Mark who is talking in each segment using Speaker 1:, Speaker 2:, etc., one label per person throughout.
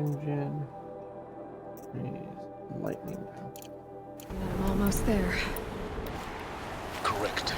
Speaker 1: engine. Lightning now.
Speaker 2: I'm almost there.
Speaker 3: Correct.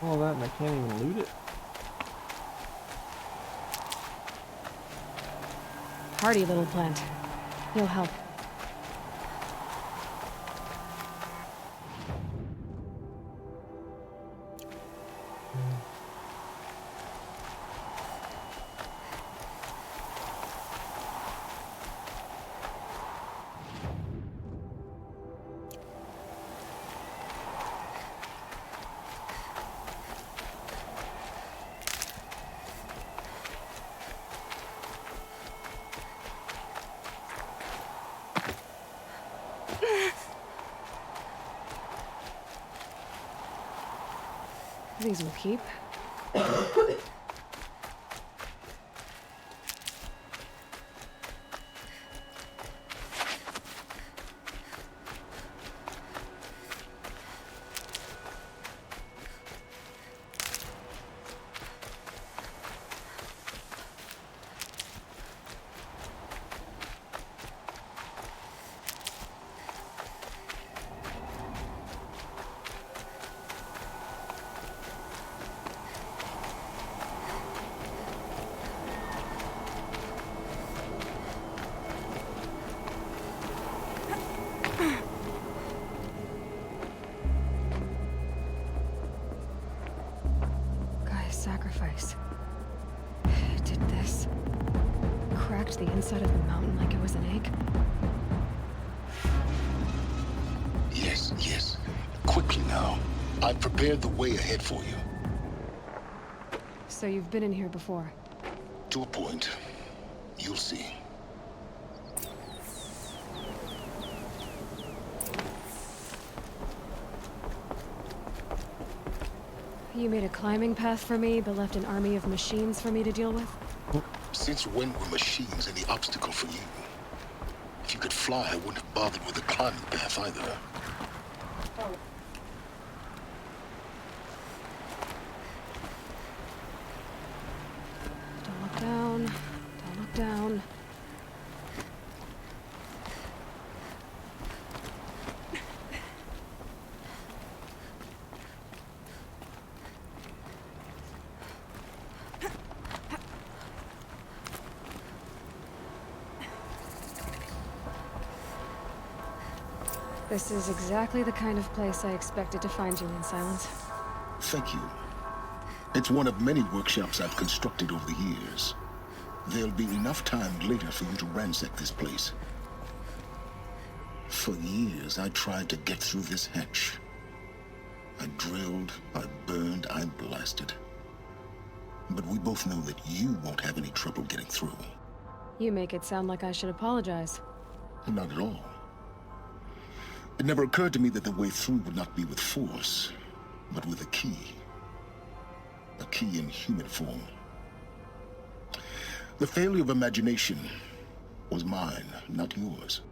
Speaker 1: All that and I can't even loot it.
Speaker 2: Hardy little plant. He'll help. These will keep. sacrifice. It did this. Cracked the inside of the mountain like it was an egg.
Speaker 3: Yes, yes. Quickly now. I've prepared the way ahead for you.
Speaker 2: So you've been in here before?
Speaker 3: To a point. You'll see.
Speaker 2: You made a climbing path for me, but left an army of machines for me to deal with?
Speaker 3: Since when were machines any obstacle for you? If you could fly, I wouldn't have bothered with the climbing path either.
Speaker 2: Don't look down. Don't look down. This is exactly the kind of place I expected to find you in, Silence.
Speaker 3: Thank you. It's one of many workshops I've constructed over the years. There'll be enough time later for you to ransack this place. For years, I tried to get through this hatch. I drilled, I burned, I blasted. But we both know that you won't have any trouble getting through.
Speaker 2: You make it sound like I should apologize.
Speaker 3: Not at all. It never occurred to me that the way through would not be with force, but with a key. A key in human form. The failure of imagination was mine, not yours.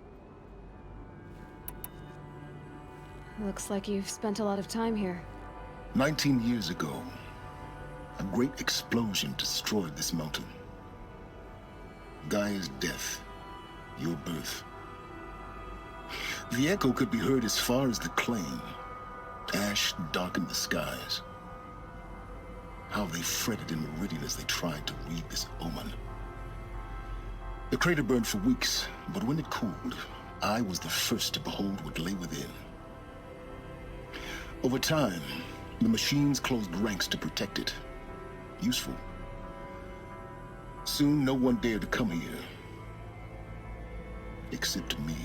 Speaker 2: Looks like you've spent a lot of time here.
Speaker 3: 19 years ago, a great explosion destroyed this mountain. Gaia's death, your birth. The echo could be heard as far as the claim. Ash darkened the skies. How they fretted in Meridian as they tried to read this omen. The crater burned for weeks, but when it cooled, I was the first to behold what lay within. Over time, the machines closed ranks to protect it. Useful. Soon, no one dared to come here. Except me.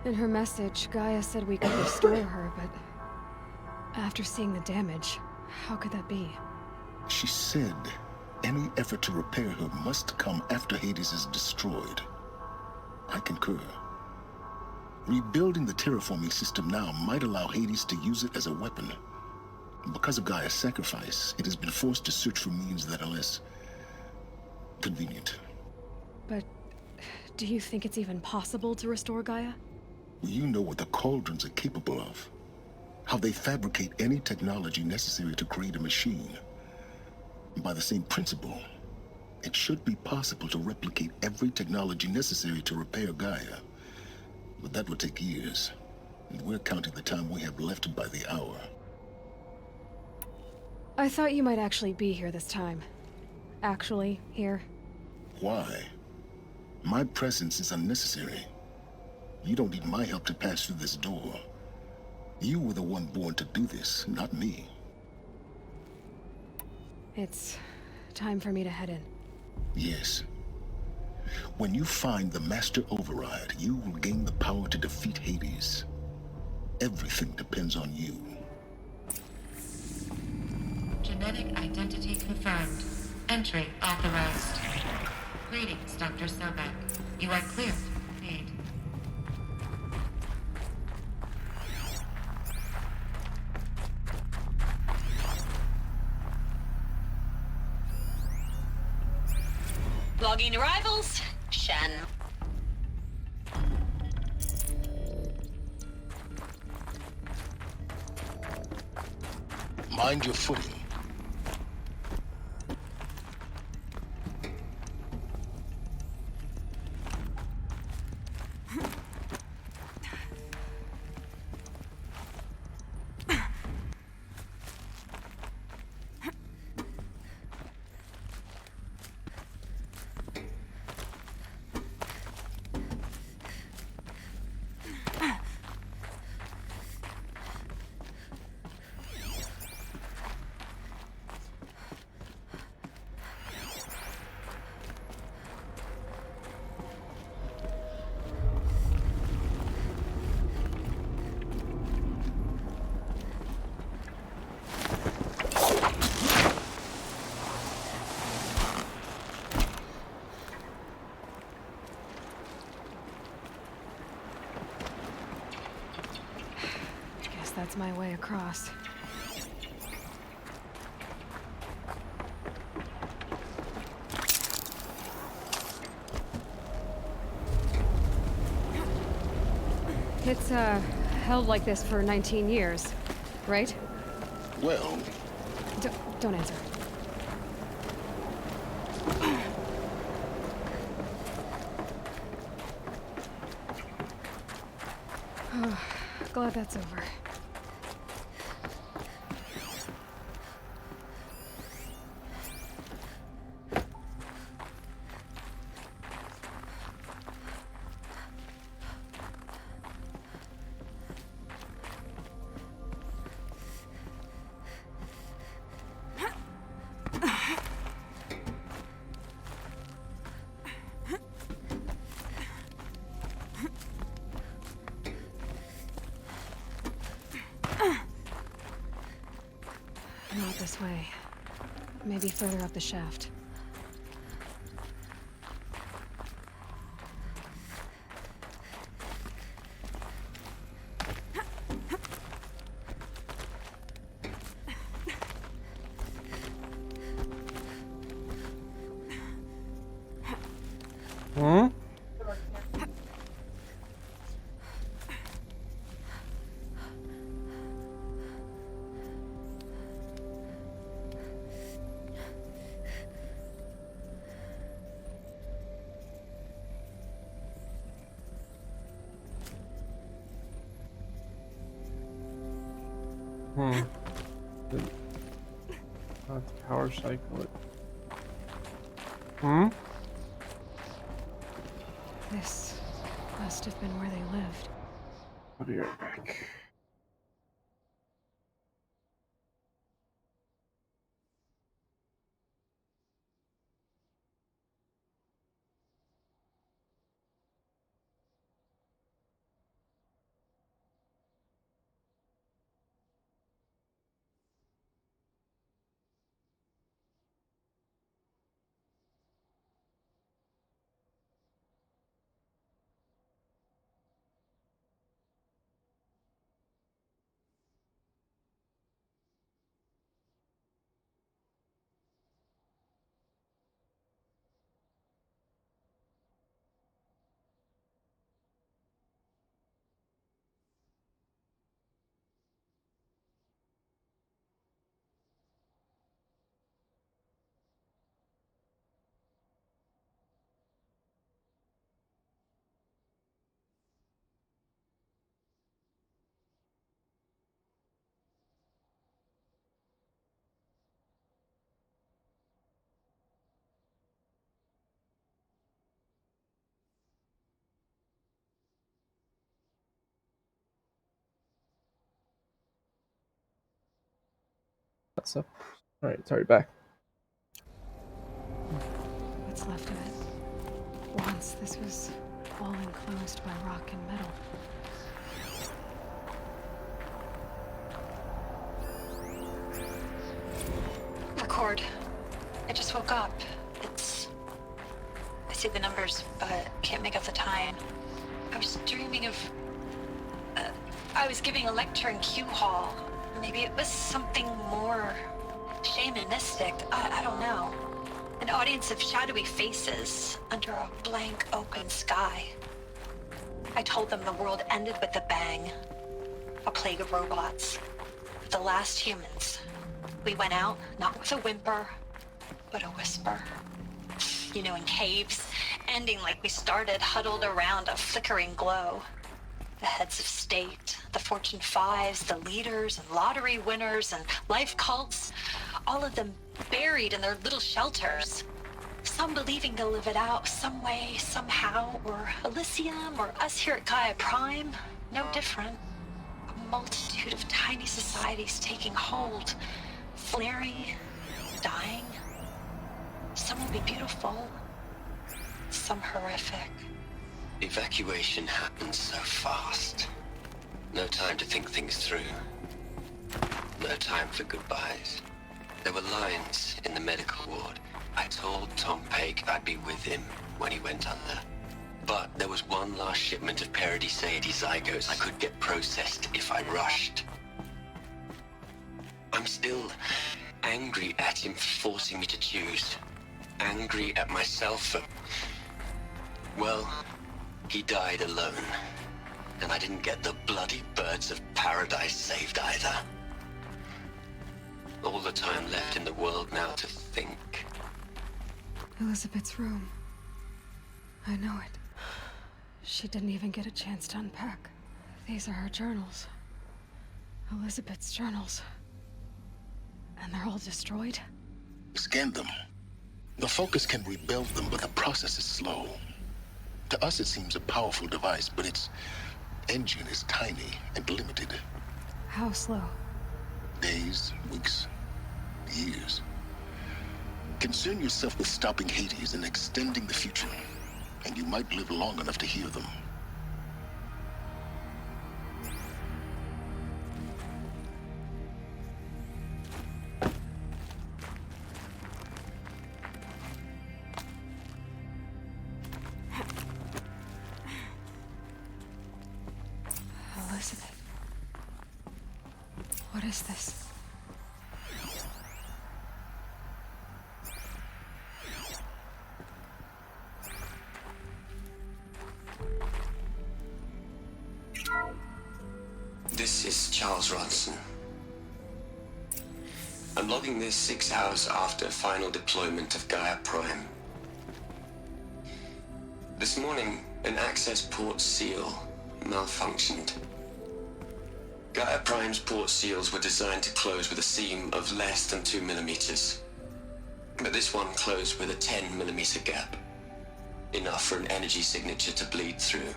Speaker 2: In her message, Gaia said we could restore her, but after seeing the damage, how could that be?
Speaker 3: She said any effort to repair her must come after Hades is destroyed. I concur. Rebuilding the terraforming system now might allow Hades to use it as a weapon. Because of Gaia's sacrifice, it has been forced to search for means that are less convenient.
Speaker 2: But do you think it's even possible to restore Gaia?
Speaker 3: You know what the Cauldrons are capable of. How they fabricate any technology necessary to create a machine. By the same principle, it should be possible to replicate every technology necessary to repair Gaia. But that would take years, and we're counting the time we have left by the hour.
Speaker 2: I thought you might actually be here this time. Actually, here.
Speaker 3: Why? My presence is unnecessary. You don't need my help to pass through this door. You were the one born to do this, not me.
Speaker 2: It's time for me to head in.
Speaker 3: Yes. When you find the Master Override, you will gain the power to defeat Hades. Everything depends on you.
Speaker 4: Genetic identity confirmed. Entry authorized. Greetings, Dr. Sobek. You are clear to proceed.
Speaker 5: Logging arrivals. Shen.
Speaker 3: Mind your footing.
Speaker 2: that's my way across. It's, held like this for 19 years, right?
Speaker 3: Well,
Speaker 2: Don't answer. Glad that's over. Not this way. Maybe further up the shaft.
Speaker 1: Hmm? Not the power cycle it. Hmm?
Speaker 2: This must have been where they lived.
Speaker 1: I'll be right back. That's up. Alright, sorry, back.
Speaker 2: What's left of it? Once this was all enclosed by rock and metal.
Speaker 5: Record. I just woke up. I see the numbers, but can't make out the time. I was dreaming of... I was giving a lecture in Q Hall. Maybe it was something more shamanistic. I don't know. An audience of shadowy faces under a blank open sky. I told them the world ended with a bang. A plague of robots. The last humans. We went out, not with a whimper, but a whisper. You know, in caves, ending like we started, huddled around a flickering glow. The heads of state, the Fortune 5s, the leaders and lottery winners and life cults, all of them buried in their little shelters. Some believing they'll live it out some way, somehow, or Elysium, or us here at Gaia Prime, no different. A multitude of tiny societies taking hold, flaring, dying. Some will be beautiful, some horrific.
Speaker 6: Evacuation happened so fast. No time to think things through. No time for goodbyes. There were lines in the medical ward. I told Tom Pake I'd be with him when he went under. But there was one last shipment of Paradis-Sade zygotes I could get processed if I rushed. still angry at him for forcing me to choose. Angry at myself for... Well, he died alone. And I didn't get the bloody birds of paradise saved either. All the time left in the world now to think.
Speaker 2: Elizabeth's room. I know it. She didn't even get a chance to unpack. These are her journals. Elizabeth's journals. And they're all destroyed?
Speaker 3: Scan them. The Focus can rebuild them, but the process is slow. To us, it seems a powerful device, but its engine is tiny and limited.
Speaker 2: How slow?
Speaker 3: Days, weeks, years. Concern yourself with stopping Hades and extending the future, and you might live long enough to hear them.
Speaker 2: Elizabeth. What is this?
Speaker 6: This is Charles Ronson. I'm logging this 6 hours after final deployment of Gaia Prime. This morning, an access port seal malfunctioned. Gaia Prime's port seals were designed to close with a seam of less than 2 millimeters. But this one closed with a 10 millimeter gap. Enough for an energy signature to bleed through.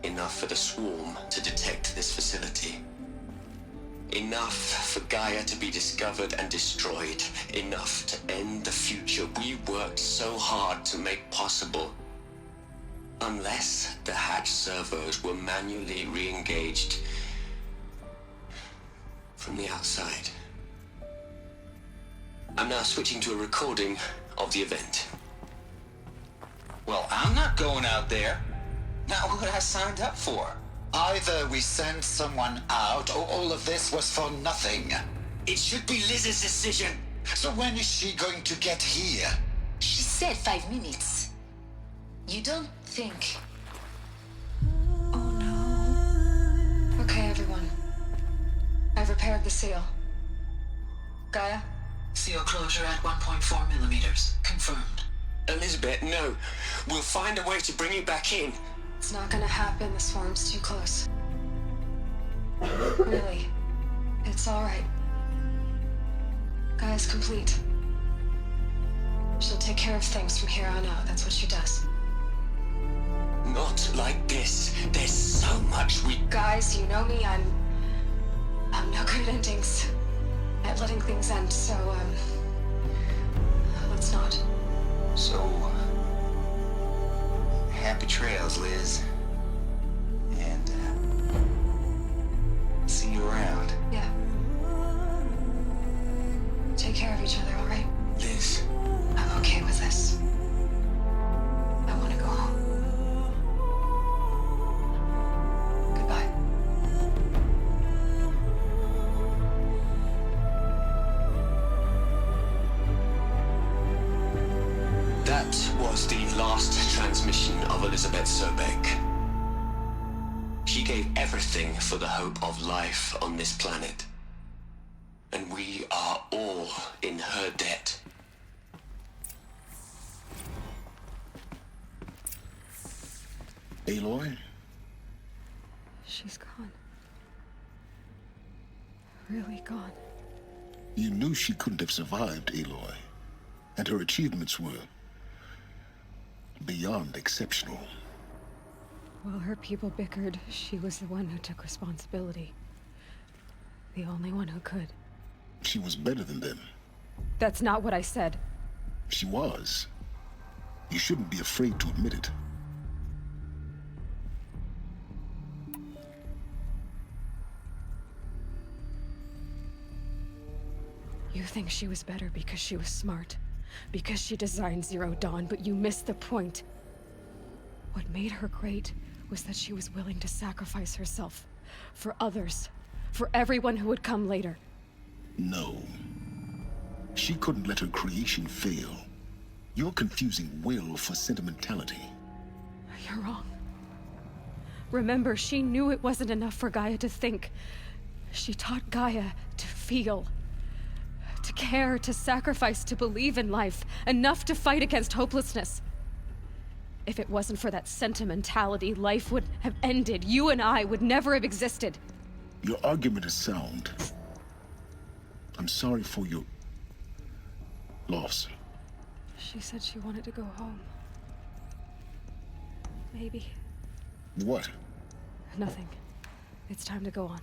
Speaker 6: Enough for the swarm to detect this facility. Enough for Gaia to be discovered and destroyed. Enough to end the future we worked so hard to make possible. Unless the hatch servos were manually re-engaged from the outside. I'm now switching to a recording of the event.
Speaker 7: Well, I'm not going out there. Not what I signed up for.
Speaker 8: Either we send someone out, or all of this was for nothing.
Speaker 7: It should be Liz's decision.
Speaker 8: So when is she going to get here?
Speaker 5: She said 5 minutes. You don't think...
Speaker 2: Oh no. Okay, everyone. I've repaired the seal. Gaia?
Speaker 9: Seal closure at 1.4 millimeters. Confirmed.
Speaker 6: Elizabeth, no. We'll find a way to bring you back in.
Speaker 2: It's not gonna happen. The swarm's too close. Really. It's alright. Gaia's complete. She'll take care of things from here on out. That's what she does.
Speaker 6: Not like this. There's so much we...
Speaker 2: Guys, you know me. I'm no good at endings. At letting things end, so, let's not.
Speaker 7: So, happy trails, Liz. And, see you around.
Speaker 2: Yeah. Take care of each other, alright?
Speaker 6: Liz.
Speaker 2: I'm okay with this. I want to go home. Goodbye.
Speaker 6: That was the last transmission of Elizabeth Sobek. She gave everything for the hope of life on this planet. And we are all in her debt.
Speaker 3: Aloy?
Speaker 2: She's gone. Really gone.
Speaker 3: You knew she couldn't have survived, Aloy. And her achievements were... beyond exceptional.
Speaker 2: While her people bickered, she was the one who took responsibility. The only one who could.
Speaker 3: She was better than them.
Speaker 2: That's not what I said.
Speaker 3: She was. You shouldn't be afraid to admit it.
Speaker 2: You think she was better because she was smart, because she designed Zero Dawn, but you missed the point. What made her great was that she was willing to sacrifice herself for others, for everyone who would come later.
Speaker 3: No. She couldn't let her creation fail. You're confusing will for sentimentality.
Speaker 2: You're wrong. Remember, she knew it wasn't enough for Gaia to think. She taught Gaia to feel. To care, to sacrifice, to believe in life. Enough to fight against hopelessness. If it wasn't for that sentimentality, life would have ended. You and I would never have existed.
Speaker 3: Your argument is sound. I'm sorry for your loss.
Speaker 2: She said she wanted to go home. Maybe.
Speaker 3: What?
Speaker 2: Nothing. It's time to go on.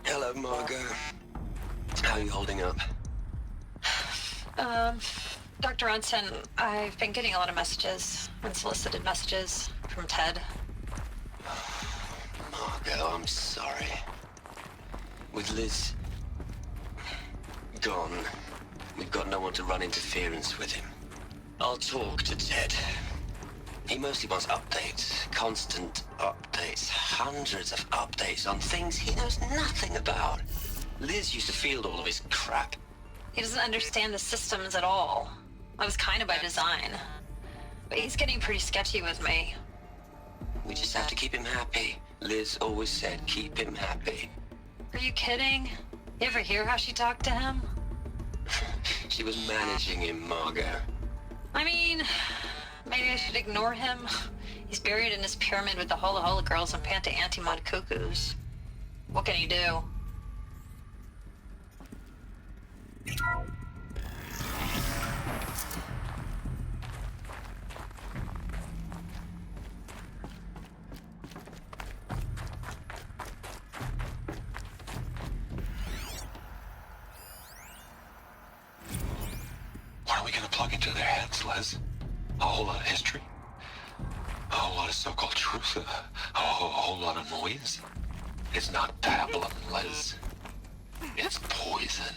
Speaker 6: Hello, Margot. How are you holding up?
Speaker 5: Dr. Ronson, I've been getting a lot of messages, unsolicited messages from Ted.
Speaker 6: Margot, I'm sorry. With Liz gone, we've got no one to run interference with him. I'll talk to Ted. He mostly wants updates, constant updates, hundreds of updates on things he knows nothing about. Liz used to field all of his crap.
Speaker 5: He doesn't understand the systems at all. That was kind of by design. But he's getting pretty sketchy with me.
Speaker 6: We just have to keep him happy. Liz always said keep him happy.
Speaker 5: Are you kidding? You ever hear how she talked to him?
Speaker 6: She was managing him, Margot.
Speaker 5: I mean, maybe I should ignore him. He's buried in his pyramid with the Hola Hola girls and Panta Antimod cuckoos. What can he do?
Speaker 10: What are we gonna plug into their heads, Liz? A whole lot of history? A whole lot of so-called truth? A whole lot of noise? It's not tablet, Liz. It's poison.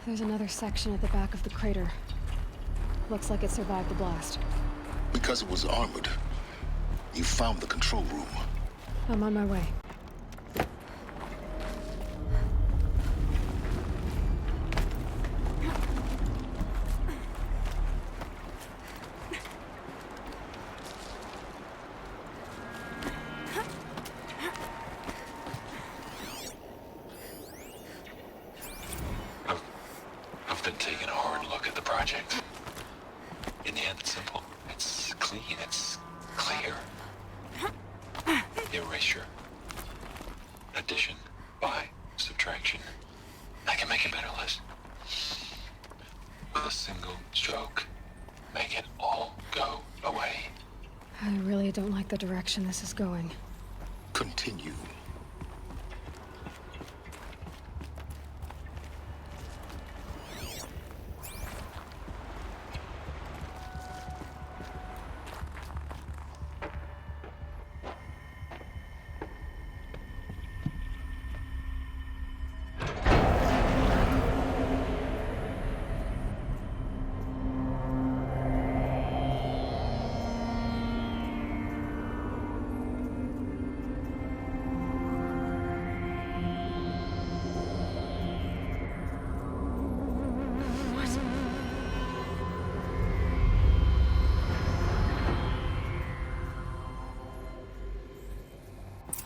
Speaker 2: There's another section at the back of the crater. Looks like it survived the blast.
Speaker 3: Because it was armored. You found the control room.
Speaker 2: I'm on my way.
Speaker 10: I've been taking a hard look at the project. In the end, it's simple. It's clean. It's clear. Erasure. Addition. By. Subtraction. I can make it better, Liz. With a single stroke. Make it all go away.
Speaker 2: I really don't like the direction this is going.
Speaker 3: Continue.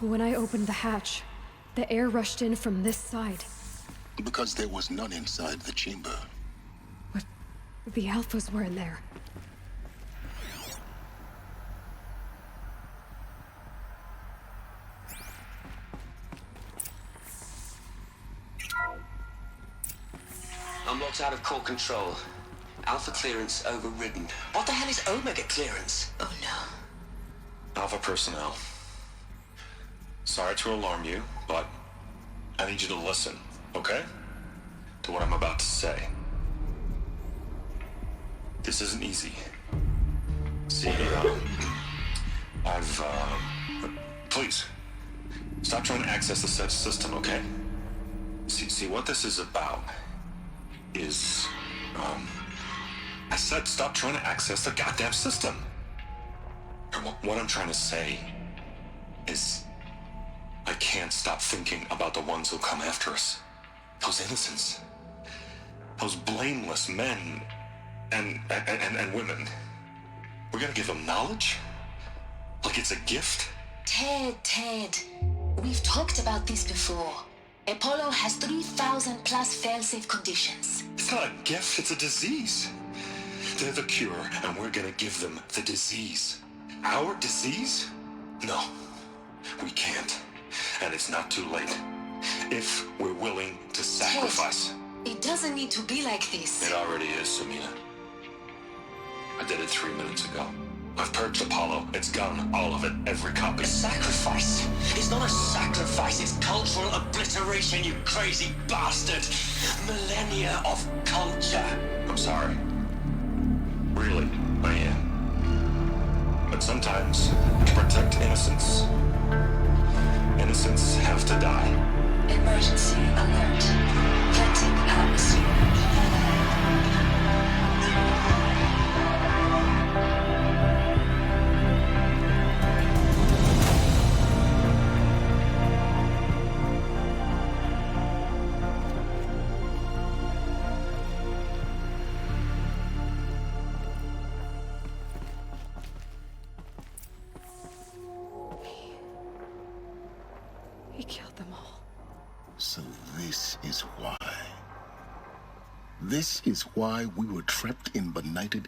Speaker 2: When I opened the hatch, the air rushed in from this side.
Speaker 3: Because there was none inside the chamber.
Speaker 2: But the Alphas were in there.
Speaker 6: Core control. Alpha clearance overridden. What the hell is Omega clearance?
Speaker 9: Oh no.
Speaker 10: Alpha personnel. Sorry to alarm you, but I need you to listen, okay? To what I'm about to say. This isn't easy. See, please, stop trying to access the set system, okay? See, what this is about is, I said stop trying to access the goddamn system. And what I'm trying to say is, I can't stop thinking about the ones who come after us. Those innocents. Those blameless men and women. We're gonna give them knowledge? Like it's a gift?
Speaker 9: Ted. We've talked about this before. Apollo has 3,000 plus fail-safe conditions.
Speaker 10: It's not a gift, it's a disease. They're the cure, and we're gonna give them the disease. Our disease? No, we can't. And it's not too late. If we're willing to sacrifice.
Speaker 9: Ted, it doesn't need to be like this.
Speaker 10: It already is, Samina. I did it 3 minutes ago. I've purged Apollo. It's gone. All of it. Every copy.
Speaker 6: A sacrifice? It's not a sacrifice. It's cultural obliteration, you crazy bastard. Millennia of culture.
Speaker 10: I'm sorry. Really, I am. But sometimes, to protect innocence, innocents have to die.
Speaker 9: Emergency alert. Venting atmosphere.
Speaker 2: He killed them all.
Speaker 3: So this is why. This is why we were trapped in benighted